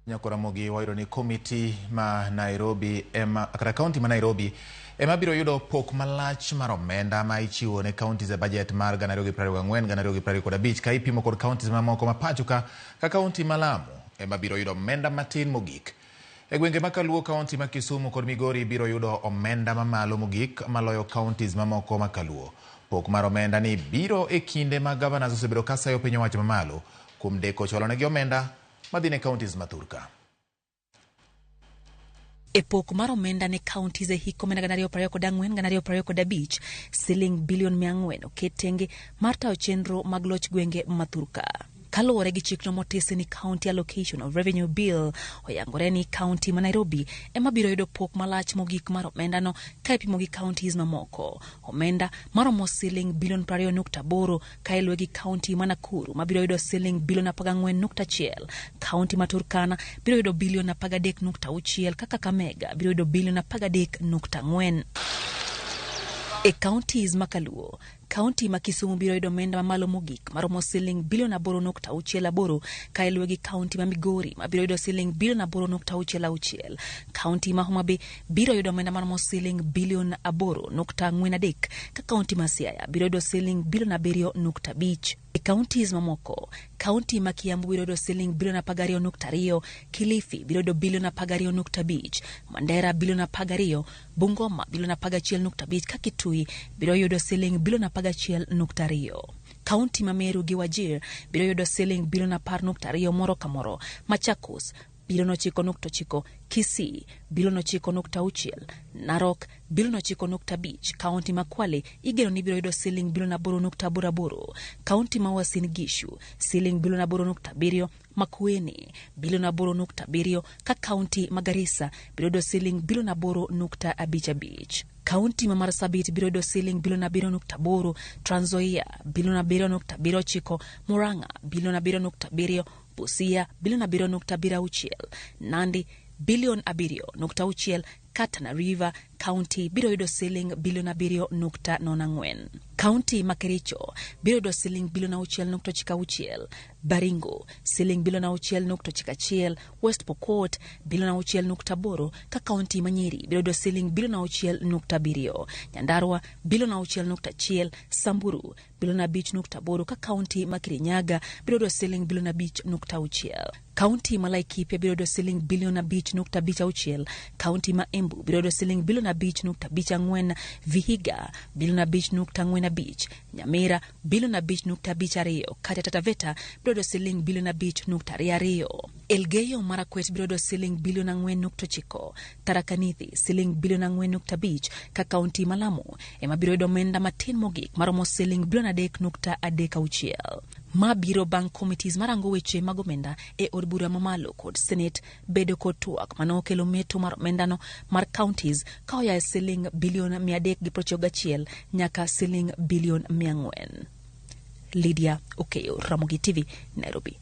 Nyakuramogi wayudo ni komiti ma Nairobi kata kaunti ma Nairobi ema biro yudo pok malach mar omenda ma ichiwo ne kaunti za budget mar 2024-2025 ka ipimo kod kaunti mamoko ma pacho ka kaunti ma Lamu ema biro yudo omenda matin mogik. E gwenge ma Kaluo, kaunti ma Kisumu kod Migori biro yudo omenda mamalo mogik maloyo kauntis mamoko ma Kaluo. Pok mar omenda ni biro e kinde ma governors osebedo ka sayo piny owacho mamalo kuom deko cholonegi omenda madhine kauntis mathurka. E pok mar omenda ne kauntis e hik omenda 2024-2025 siling bilion 400 oketenge mar tayo chenro mag loch gwenge mathurka. Kaluwore gi chikno motisi ni County Allocation of Revenue Bill, oyangore ni kaunti ma Nairobi ema biro yudo pok malach mogik mar omenda no ka ipimo gi kauntis mamoko. Omenda maromo siling bilion 20.8 ka iluwe gi kaunti ma Nakuru ma biro yudo siling bilion 14.1. Kaunti ma Turkana biro yudo bilion 13.6 kaka Kakamega biro yudo bilion 13.4. E kauntis ma Kaluo, kaunti ma Kisumu biro yudo omenda mamalo mogik maromo siling bilion 8.68 ka iluwe gi kaunti ma Migori ma biro yudo siling bilion 8.66. Kaunti ma Homa Bay biro yudo omenda maromo siling bilion 8.43 ka kaunti ma Siaya biro yudo siling bilion 7.5. E kauntis mamoko, kaunti ma Kiambu biro yudo siling bilion 12.2, Kilifi biro yudo bilion 12.5, Mandera bilion 12, Bungoma bilion 11.5 ka Kitui biro yudo siling bilion 11.2. Kaunti ma Meru gi Wajir biro yudo siling bilion 10.2 moro ka moro. Machakos bilion 9.9, Kisii bilion 9.6, Narok bilion 9.5. Kaunti ma Kwale igeno ni biro yudo siling bilion 8.88. Kaunti ma Uasin Gishu siling bilion 8.7, Makueni bilion 8.7 ka kaunti ma Garissa biro yudo siling bilion 8.55. Kaunti ma Marsabit biro yudo siling bilion 7.8, Trans Nzoia bilion 7.9, Murang'a bilion 7.7, Busia bilion 7.6, Nandi bilion 7.6, Tana River County biro yudo siling bilion 7.04. Kaunti ma Kericho biro yudo siling bilion 6.6, Baringo siling bilion 6.1, West Pokot bilion 6.8 ka kaunti ma Nyeri biro yudo siling bilion 6.7, Nyandarua bilion 6.1, Samburu bilion 5.8 ka kaunti ma Kirinyaga biro yudo siling bilion 5.6. Kaunti ma Laikipia biro yudo siling bilion 5.56, kaunti ma Embu biro yudo siling bilion 5.54, Vihiga bilion 5.45, Nyamira bilion 5.52, kata Taita Taveta biro yudo siling bilion 5.22. Elgeyo Marakwet biro yudo siling bilion 4.9, Tharaka Nithi siling bilion 4.5 ka kaunti ma Lamu ema biro yudo omenda matin mogik maromo siling bilion 3.36. Ma biro bang' committees marango weche mag omenda e od bura mamalo kod Senate bedo kod twak mano okelo meto mar omenda no mar counties ka oya siling bilion 391 nyaka siling bilion 400. Lydia Okeyo, Ramogi TV, Nairobi.